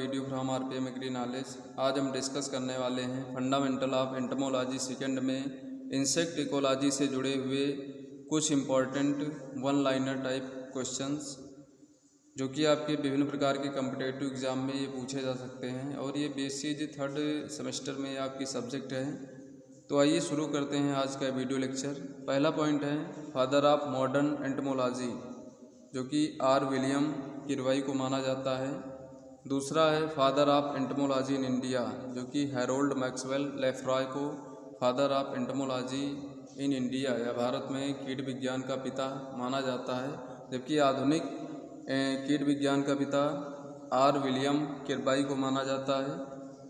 Video from RPM agri knowledge. आज हम discuss करने वाले हैं फंडामेंटल ऑफ एंटोमोलॉजी सेकंड में इंसेक्ट इकोलॉजी से जुड़े हुए कुछ important one liner type questions जो कि आपके विभिन्न प्रकार के कॉम्पिटिटिव एग्जाम में ये पूछे जा सकते हैं और ये BSc थर्ड सेमेस्टर में आपकी सब्जेक्ट है। तो आइए शुरू करते हैं आज का वीडियो लेक्चर। पहला पॉइंट है फादर ऑफ मॉडर्न एंटोमोलॉजी, जो कि R. विलियम किरवाई को माना जाता है। दूसरा है father of entomology in India, जो कि हैरोल्ड मैक्सवेल लेफ्रॉय को father of entomology in India या भारत में कीट विज्ञान का पिता माना जाता है, जबकि आधुनिक कीट विज्ञान का पिता R. विलियम किरवाई को माना जाता है।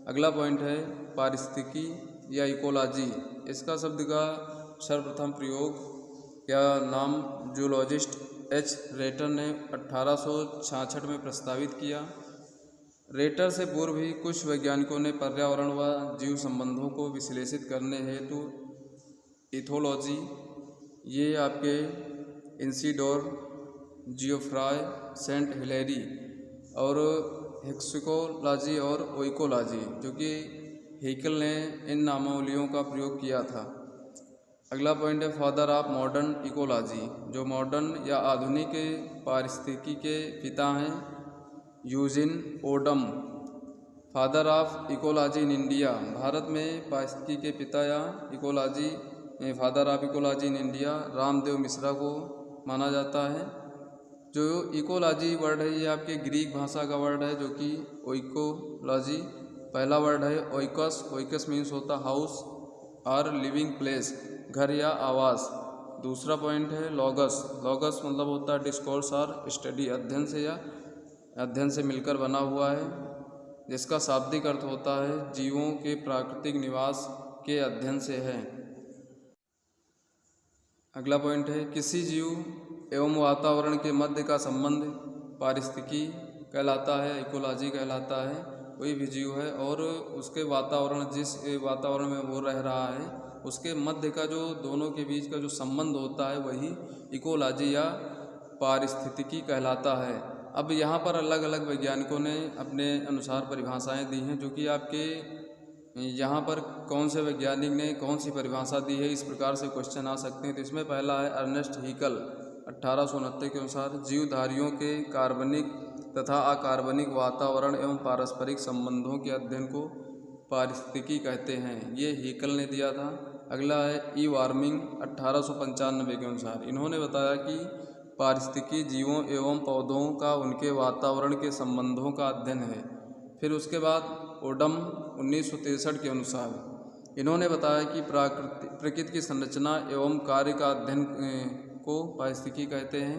अगला पॉइंट है पारिस्थितिकी या इकोलॉजी। इसका शब्द का सर्वप्रथम प्रयोग या नाम जूलॉजिस्ट H. रेटर ने 1866 में प्रस्तावित किया। रेटर से पूर्व ही कुछ वैज्ञानिकों ने पर्यावरण व जीव संबंधों को विश्लेषित करने हेतु इथोलॉजी, ये आपके इंसिडोर, जियोफ्राय, सेंट हिलेरी और हेक्सिकोलॉजी और ओइकोलॉजी, जो कि हेकल ने इन नामावलियों का प्रयोग किया था। अगला पॉइंट है फादर ऑफ मॉडर्न इकोलॉजी, जो मॉडर्न या आधुनिक पारिस्थितिकी के पिता हैं Eugene Odum. Father of ecology in India, भारत में पारिस्थितिकी के पिता या ecology father of ecology in India Ramdeo Mishra को माना जाता है। जो इकोलॉजी वर्ड है ये आपके ग्रीक भाषा का वर्ड है, जो कि ओइकोलॉजी पहला वर्ड है ओइकस। ओइकस मीन्स होता हाउस और लिविंग प्लेस, घर या आवास। दूसरा पॉइंट है लॉगस। लॉगस मतलब होता है डिस्कोर्स और स्टडी, अध्ययन से मिलकर बना हुआ है, जिसका शाब्दिक अर्थ होता है जीवों के प्राकृतिक निवास के अध्ययन से है। अगला पॉइंट है किसी जीव एवं वातावरण के मध्य का संबंध पारिस्थितिकी कहलाता है, इकोलॉजी कहलाता है। कोई भी जीव है और उसके वातावरण, जिस वातावरण में वो रह रहा है उसके मध्य का जो दोनों के बीच का जो संबंध होता है वही इकोलॉजी या पारिस्थितिकी कहलाता है। अब यहाँ पर अलग अलग वैज्ञानिकों ने अपने अनुसार परिभाषाएं दी हैं, जो कि आपके यहाँ पर कौन से वैज्ञानिक ने कौन सी परिभाषा दी है, इस प्रकार से क्वेश्चन आ सकते हैं। तो इसमें पहला है अर्नेस्ट हीकल 1869 के अनुसार जीवधारियों के कार्बनिक तथा अकार्बनिक वातावरण एवं पारस्परिक संबंधों के अध्ययन को पारिस्थितिकी कहते हैं, ये हीकल ने दिया था। अगला है ई वार्मिंग 1895 के अनुसार, इन्होंने बताया कि पारिस्थितिकी जीवों एवं पौधों का उनके वातावरण के संबंधों का अध्ययन है। फिर उसके बाद ओडम 1963 के अनुसार इन्होंने बताया कि प्रकृति की संरचना एवं कार्य का अध्ययन को पारिस्थितिकी कहते हैं।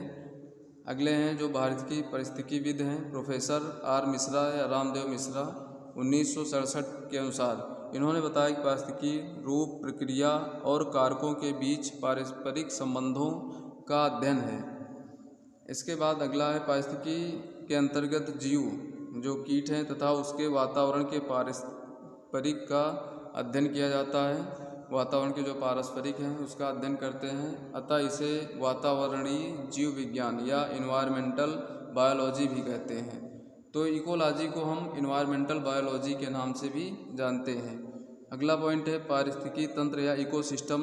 अगले हैं जो भारत की पारिस्थितिकीविद हैं प्रोफेसर R. मिश्रा या रामदेव मिश्रा 1967 के अनुसार, इन्होंने बताया कि पारिस्थितिकी रूप, प्रक्रिया और कारकों के बीच पारस्परिक संबंधों का अध्ययन है। इसके बाद अगला है पारिस्थितिकी के अंतर्गत जीव जो कीट हैं तथा उसके वातावरण के पारस्परिक का अध्ययन किया जाता है। वातावरण के जो पारस्परिक हैं उसका अध्ययन करते हैं, अतः इसे वातावरणीय जीव विज्ञान या इन्वायरमेंटल बायोलॉजी भी कहते हैं। तो इकोलॉजी को हम इन्वायरमेंटल बायोलॉजी के नाम से भी जानते हैं। अगला पॉइंट है पारिस्थितिकी तंत्र या इकोसिस्टम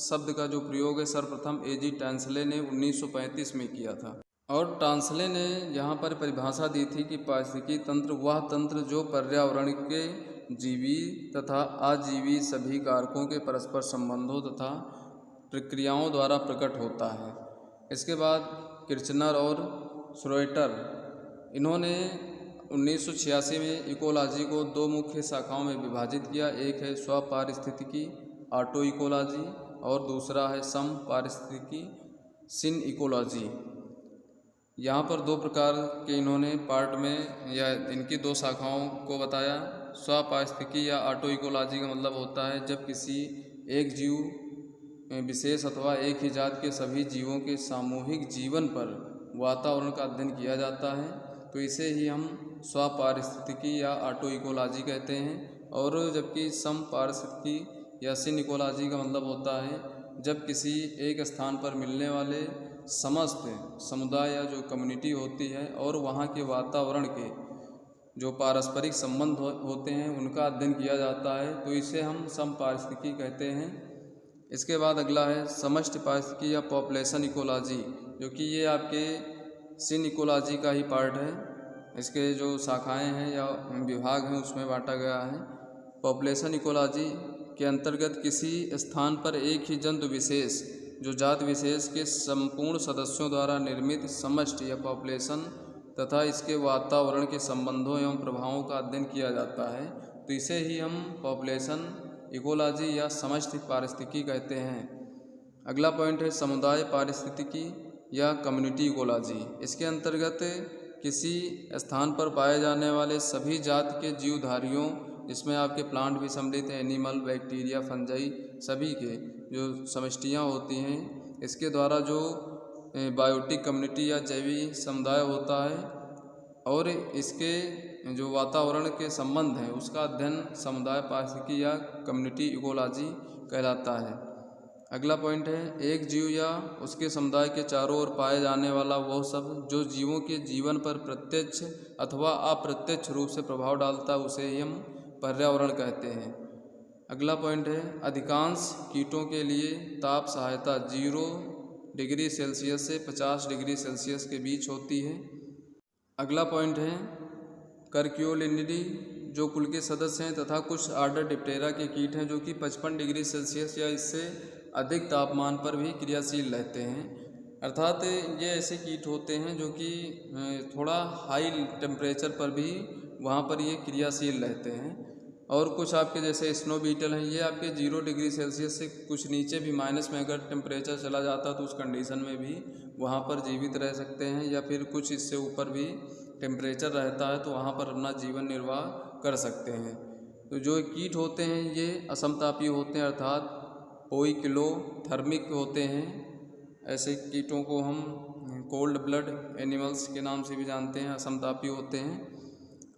शब्द का जो प्रयोग है सर्वप्रथम A.G. टैंसले ने 1935 में किया था। और टांसले ने यहाँ पर परिभाषा दी थी कि पारिस्थितिकी तंत्र वह तंत्र जो पर्यावरण के जीवी तथा अजीवी सभी कारकों के परस्पर संबंधों तथा प्रक्रियाओं द्वारा प्रकट होता है। इसके बाद किर्चनर और श्रोएटर, इन्होंने 1986 में इकोलॉजी को दो मुख्य शाखाओं में विभाजित किया। एक है स्वपारिस्थितिकी ऑटो इकोलॉजी और दूसरा है सम पारिस्थितिकी सिन इकोलॉजी। यहाँ पर दो प्रकार के इन्होंने पार्ट में या इनकी दो शाखाओं को बताया। स्वपारिस्थितिकी या ऑटो इकोलॉजी का मतलब होता है जब किसी एक जीव विशेष अथवा एक ही जात के सभी जीवों के सामूहिक जीवन पर वातावरण का अध्ययन किया जाता है, तो इसे ही हम स्वपारिस्थितिकी या ऑटो इकोलॉजी कहते हैं। और जबकि सम पारिस्थितिकी या सिन इकोलॉजी का मतलब होता है जब किसी एक स्थान पर मिलने वाले समस्त समुदाय या जो कम्युनिटी होती है और वहाँ के वातावरण के जो पारस्परिक संबंध होते हैं उनका अध्ययन किया जाता है, तो इसे हम समपारिस्थितिकी कहते हैं। इसके बाद अगला है समष्टि पारिस्थितिकी या पॉपुलेशन इकोलॉजी, जो कि ये आपके सिन इकोलॉजी का ही पार्ट है। इसके जो शाखाएं हैं या विभाग हैं उसमें बांटा गया है। पॉपुलेशन इकोलॉजी के अंतर्गत किसी स्थान पर एक ही जंतु विशेष जो जात विशेष के संपूर्ण सदस्यों द्वारा निर्मित समष्टि या पॉपुलेशन तथा इसके वातावरण के संबंधों एवं प्रभावों का अध्ययन किया जाता है, तो इसे ही हम पॉपुलेशन इकोलॉजी या समष्टि पारिस्थितिकी कहते हैं। अगला पॉइंट है समुदाय पारिस्थितिकी या कम्युनिटी इकोलॉजी। इसके अंतर्गत किसी स्थान पर पाए जाने वाले सभी जात के जीवधारियों, जिसमें आपके प्लांट भी सम्मिलित हैं, एनिमल, बैक्टीरिया, फंजाई, सभी के जो समष्टियाँ होती हैं, इसके द्वारा जो बायोटिक कम्युनिटी या जैविक समुदाय होता है और इसके जो वातावरण के संबंध हैं उसका अध्ययन समुदाय पारिस्थितिकी या कम्युनिटी इकोलॉजी कहलाता है। अगला पॉइंट है एक जीव या उसके समुदाय के चारों ओर पाए जाने वाला वह सब जो जीवों के जीवन पर प्रत्यक्ष अथवा अप्रत्यक्ष रूप से प्रभाव डालता है, उसे ही हम पर्यावरण कहते हैं। अगला पॉइंट है अधिकांश कीटों के लिए ताप सहायता 0 डिग्री सेल्सियस से 50 डिग्री सेल्सियस के बीच होती है। अगला पॉइंट है कर्क्यूलिनिडी, जो कुल के सदस्य हैं तथा कुछ आर्डर डिप्टेरा के कीट हैं जो कि 55 डिग्री सेल्सियस या इससे अधिक तापमान पर भी क्रियाशील रहते हैं। अर्थात ये ऐसे कीट होते हैं जो कि थोड़ा हाई टेम्परेचर पर भी वहाँ पर ये क्रियाशील रहते हैं। और कुछ आपके जैसे स्नो बीटल हैं, ये आपके 0 डिग्री सेल्सियस से कुछ नीचे भी माइनस में अगर टेम्परेचर चला जाता तो उस कंडीशन में भी वहाँ पर जीवित रह सकते हैं, या फिर कुछ इससे ऊपर भी टेम्परेचर रहता है तो वहाँ पर अपना जीवन निर्वाह कर सकते हैं। तो जो कीट होते हैं ये असमतापी होते हैं, अर्थात पोइकिलोथर्मिक होते हैं। ऐसे कीटों को हम कोल्ड ब्लड एनिमल्स के नाम से भी जानते हैं, असमतापी होते हैं।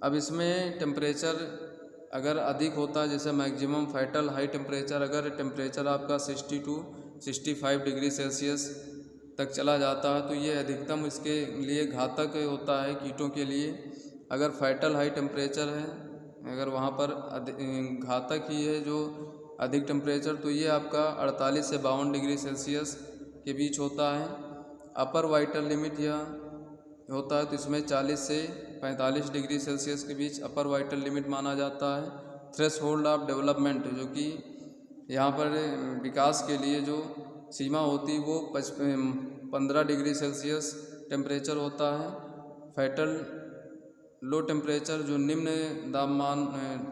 अब इसमें टेम्परेचर अगर अधिक होता है, जैसे मैक्सिमम फैटल हाई टेम्परेचर, अगर टेम्परेचर आपका 60 to 65 डिग्री सेल्सियस तक चला जाता है तो ये अधिकतम इसके लिए घातक होता है कीटों के लिए। अगर फैटल हाई टेम्परेचर है, अगर वहाँ पर घातक ही है जो अधिक टेम्परेचर, तो ये आपका 48 से 52 डिग्री सेल्सियस के बीच होता है। अपर वाइटल लिमिट या होता है तो इसमें 40 से 45 डिग्री सेल्सियस के बीच अपर वाइटल लिमिट माना जाता है। थ्रेशहोल्ड ऑफ डेवलपमेंट, जो कि यहाँ पर विकास के लिए जो सीमा होती है वो 15 डिग्री सेल्सियस टेम्परेचर होता है। फैटल लो टेम्परेचर जो निम्न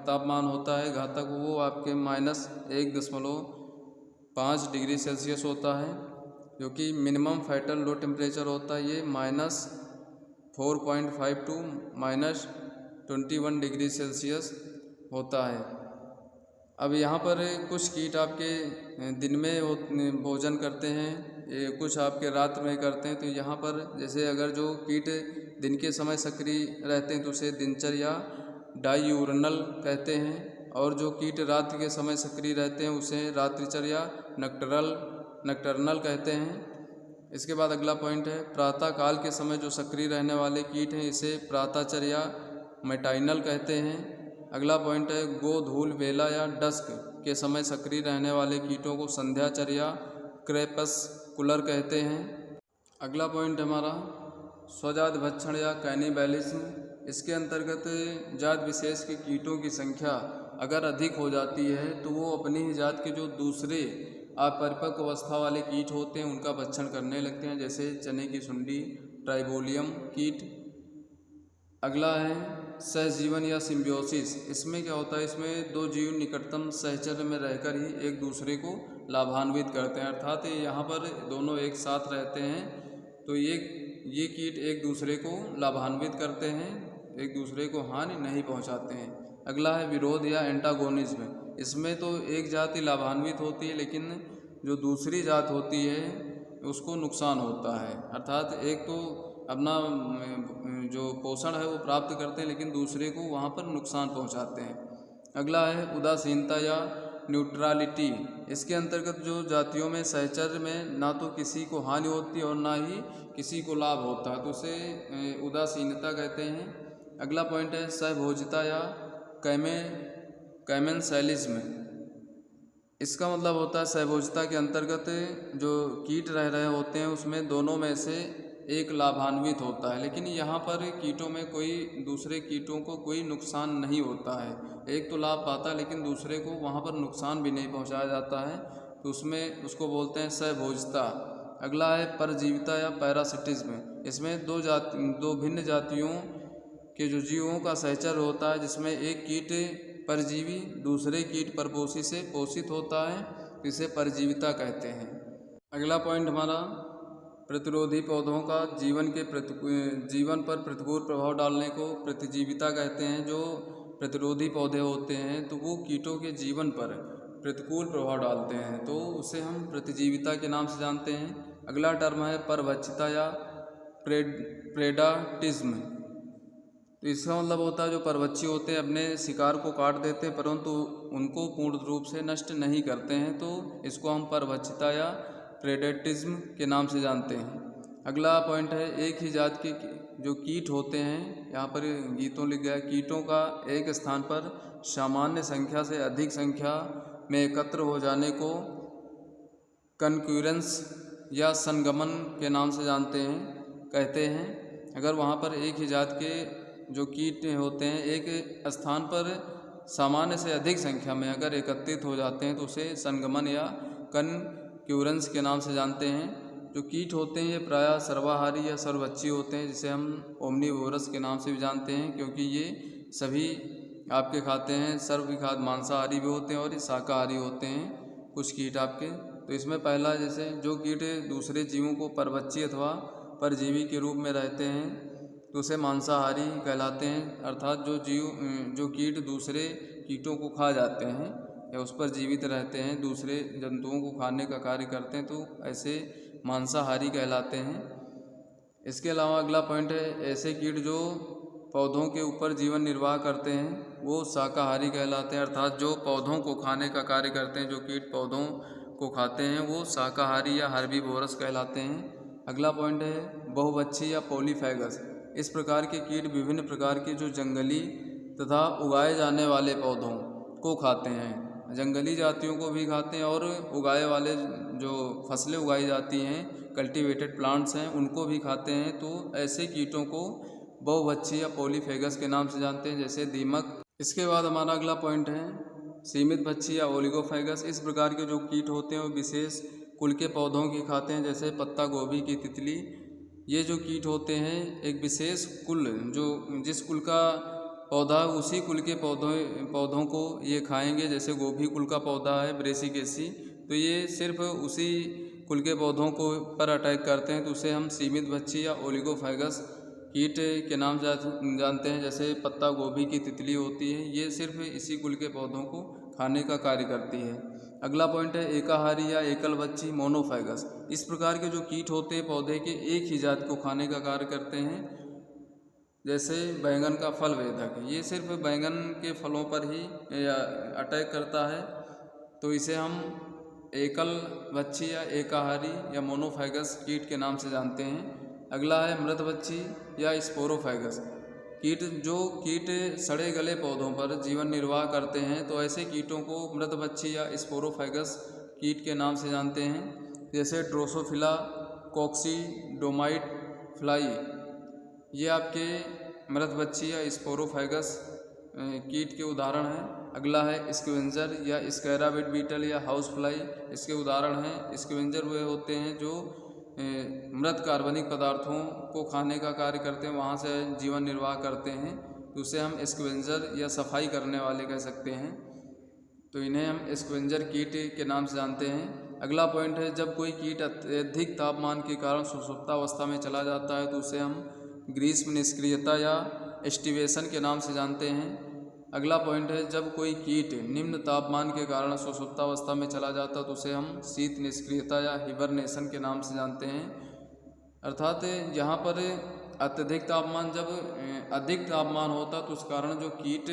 तापमान होता है घातक, वो आपके -1.5 डिग्री सेल्सियस होता है। जो कि मिनिमम फैटल लो टेम्परेचर होता है ये -4.5 to -21 डिग्री सेल्सियस होता है। अब यहाँ पर कुछ कीट आपके दिन में भोजन करते हैं, कुछ आपके रात में करते हैं। तो यहाँ पर जैसे अगर जो कीट दिन के समय सक्रिय रहते हैं तो उसे दिनचर्या डायूरनल कहते हैं, और जो कीट रात के समय सक्रिय रहते हैं उसे रात्रिचर्या नक्टर्नल कहते हैं। इसके बाद अगला पॉइंट है प्रातः काल के समय जो सक्रिय रहने वाले कीट हैं इसे प्रातःचर्या मैटाइनल कहते हैं। अगला पॉइंट है गोधूल बेला या डस्क के समय सक्रिय रहने वाले कीटों को संध्याचर्या क्रेपस्कुलर कहते हैं। अगला पॉइंट हमारा स्वजात भक्षण या कैनिबैलिज्म। इसके अंतर्गत जात विशेष के कीटों की संख्या अगर अधिक हो जाती है तो वो अपनी ही जात के जो दूसरे अपरिपक्व अवस्था वाले कीट होते हैं उनका भक्षण करने लगते हैं, जैसे चने की सुंडी, ट्राइबोलियम कीट। अगला है सहजीवन या सिम्बियोसिस। इसमें क्या होता है, इसमें दो जीव निकटतम सहचर्य में रहकर ही एक दूसरे को लाभान्वित करते हैं, अर्थात यहाँ पर दोनों एक साथ रहते हैं तो ये कीट एक दूसरे को लाभान्वित करते हैं, एक दूसरे को हानि नहीं पहुँचाते हैं। अगला है विरोध या एंटागोनिज्म। इसमें तो एक जाति लाभान्वित होती है लेकिन जो दूसरी जात होती है उसको नुकसान होता है, अर्थात एक तो अपना जो पोषण है वो प्राप्त करते हैं लेकिन दूसरे को वहाँ पर नुकसान पहुँचाते हैं। अगला है उदासीनता या न्यूट्रलिटी। इसके अंतर्गत जो जातियों में सहचर्य में ना तो किसी को हानि होती है और ना ही किसी को लाभ होता है तो उसे उदासीनता कहते हैं। अगला पॉइंट है सहभोजिता या कैमेंसैलिज्म। इसका मतलब होता है सहभोजिता के अंतर्गत जो कीट रह रहे होते हैं उसमें दोनों में से एक लाभान्वित होता है, लेकिन यहाँ पर कीटों में कोई दूसरे कीटों को कोई नुकसान नहीं होता है। एक तो लाभ पाता है लेकिन दूसरे को वहाँ पर नुकसान भी नहीं पहुँचाया जाता है, तो उसमें उसको बोलते हैं सहभोजिता। अगला है परजीविता या पैरासिटिज्म। इसमें दो भिन्न जातियों के जो जीवों का सहचर होता है, जिसमें एक कीट परजीवी दूसरे कीट परपोषी से पोषित होता है, इसे परजीविता कहते हैं। अगला पॉइंट हमारा प्रतिरोधी पौधों का जीवन पर प्रतिकूल प्रभाव डालने को प्रतिजीविता कहते हैं। जो प्रतिरोधी पौधे होते हैं तो वो कीटों के जीवन पर प्रतिकूल प्रभाव डालते हैं, तो उसे हम प्रतिजीविता के नाम से जानते हैं। अगला टर्म है परभक्षिता या प्रेडाटिज्म। तो इसका मतलब होता है जो परभक्षी होते हैं अपने शिकार को काट देते हैं परंतु उनको पूर्ण रूप से नष्ट नहीं करते हैं, तो इसको हम परभक्षिता या प्रेडेटिज्म के नाम से जानते हैं। अगला पॉइंट है एक ही जात के जो कीट होते हैं, यहाँ पर गीतों लिख गया, कीटों का एक स्थान पर सामान्य संख्या से अधिक संख्या में एकत्र हो जाने को कनक्यूरेंस या संगमन के नाम से कहते हैं। अगर वहाँ पर एक ही जात के जो कीट होते हैं एक स्थान पर सामान्य से अधिक संख्या में अगर एकत्रित हो जाते हैं तो उसे संगमन या कनक्यूरेंस के नाम से जानते हैं। जो कीट होते हैं ये प्रायः सर्वाहारी या सर्वभक्षी होते हैं, जिसे हम ओमनीवोरस के नाम से भी जानते हैं, क्योंकि ये सभी आपके खाते हैं। सर्व भी खाद मांसाहारी भी होते हैं और ये शाकाहारी होते हैं कुछ कीट आपके। तो इसमें पहला जैसे जो कीट दूसरे जीवों को परभक्षी अथवा परजीवी के रूप में रहते हैं तो उसे मांसाहारी कहलाते हैं, अर्थात जो कीट दूसरे कीटों को खा जाते हैं या उस पर जीवित रहते हैं, दूसरे जंतुओं को खाने का कार्य करते हैं, तो ऐसे मांसाहारी कहलाते हैं। इसके अलावा अगला पॉइंट है ऐसे कीट जो पौधों के ऊपर जीवन निर्वाह करते हैं वो शाकाहारी कहलाते हैं, अर्थात जो पौधों को खाने का कार्य करते हैं, जो कीट पौधों को खाते हैं वो शाकाहारी या हर्बीवोरस कहलाते हैं। अगला पॉइंट है बहुभक्षी या पॉलीफैगस। इस प्रकार के कीट विभिन्न प्रकार के जो जंगली तथा उगाए जाने वाले पौधों को खाते हैं, जंगली जातियों को भी खाते हैं और उगाए वाले जो फसलें उगाई जाती हैं कल्टीवेटेड प्लांट्स हैं उनको भी खाते हैं। तो ऐसे कीटों को बहुभक्षी या पॉलीफेगस के नाम से जानते हैं, जैसे दीमक। इसके बाद हमारा अगला पॉइंट है सीमित भक्षी या ओलिगोफैगस। इस प्रकार के जो कीट होते हैं वो विशेष कुल के पौधों की खाते हैं, जैसे पत्ता गोभी की तितली। ये जो कीट होते हैं एक विशेष कुल, जो जिस कुल का पौधा उसी कुल के पौधों को ये खाएंगे, जैसे गोभी कुल का पौधा है ब्रेसिकेसी, तो ये सिर्फ उसी कुल के पौधों को पर अटैक करते हैं, तो उसे हम सीमित भक्षी या ओलिगोफैगस कीट के नाम जानते हैं। जैसे पत्ता गोभी की तितली होती है, ये सिर्फ इसी कुल के पौधों को खाने का कार्य करती है। अगला पॉइंट है एकाहारी या एकल भक्षी मोनोफैगस। इस प्रकार के जो कीट होते हैं पौधे के एक ही जात को खाने का कार्य करते हैं, जैसे बैंगन का फल वेधक, ये सिर्फ बैंगन के फलों पर ही अटैक करता है, तो इसे हम एकल भक्षी या एकाहारी या मोनोफैगस कीट के नाम से जानते हैं। अगला है मृतभक्षी या स्पोरोफैगस कीट। जो कीट सड़े गले पौधों पर जीवन निर्वाह करते हैं तो ऐसे कीटों को मृतभक्षी या स्पोरोफैगस कीट के नाम से जानते हैं, जैसे ड्रोसोफिला कॉक्सीडोमाइट फ्लाई, ये आपके मृतभक्षी या स्पोरोफैगस कीट के उदाहरण हैं। अगला है स्क्वेंजर या स्कैराबिड बीटल या हाउस फ्लाई, इसके उदाहरण हैं। स्क्वेंजर वे होते हैं जो मृत कार्बनिक पदार्थों को खाने का कार्य करते हैं, वहाँ से जीवन निर्वाह करते हैं, तो उसे हम स्क्वेंजर या सफाई करने वाले कह सकते हैं, तो इन्हें हम स्क्वेंजर कीट के नाम से जानते हैं। अगला पॉइंट है जब कोई कीट अत्यधिक तापमान के कारण सुषुप्तावस्था में चला जाता है तो उसे हम ग्रीष्म निष्क्रियता या एस्टिवेशन के नाम से जानते हैं। अगला पॉइंट है जब कोई कीट निम्न तापमान के कारण सुषुप्तावस्था में चला जाता है तो उसे हम शीत निष्क्रियता या हिबरनेशन के नाम से जानते हैं। अर्थात यहाँ पर अत्यधिक तापमान, जब अधिक तापमान होता तो उस कारण जो कीट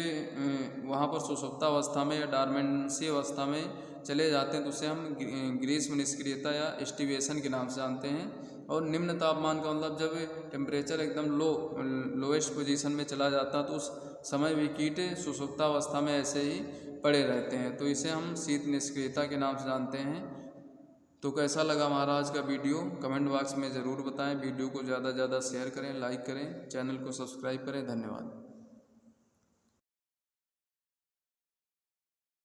वहाँ पर सुषुप्तावस्था में या डॉर्मेंसी अवस्था में चले जाते हैं तो उसे हम ग्रीष्म निष्क्रियता या एस्टिवेशन के नाम से जानते हैं। और निम्न तापमान का मतलब जब टेम्परेचर एकदम लोएस्ट पोजीशन में चला जाता है तो उस समय भी कीट सुषुप्तावस्था में ऐसे ही पड़े रहते हैं, तो इसे हम शीत निष्क्रियता के नाम से जानते हैं। तो कैसा लगा हमारा आज का वीडियो कमेंट बॉक्स में ज़रूर बताएं। वीडियो को ज़्यादा से ज़्यादा शेयर करें, लाइक करें, चैनल को सब्सक्राइब करें। धन्यवाद।